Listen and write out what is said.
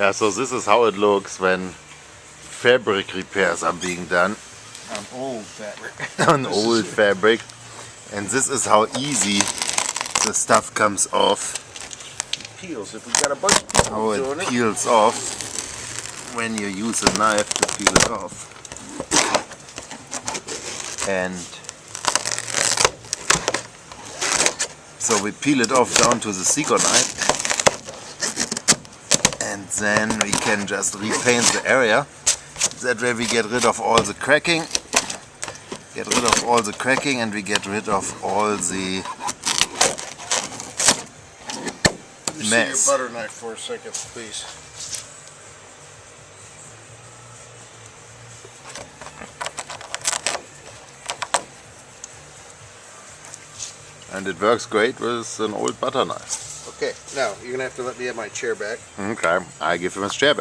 Yeah, so this is how it looks when fabric repairs are being done On old fabric. on old fabric. And this is how easy the stuff comes off. Peels. If we got a bunch of people How doing it it. peels off when you use a knife to peel it off. And so we peel it off down to the Ceconite, and then we can just repaint the area. That way we get rid of all the cracking, and we get rid of all the mess. See your butter knife for a second, please. And it works great with an old butter knife. Okay, now you're gonna have to let me have my chair back. Okay, I give him his chair back.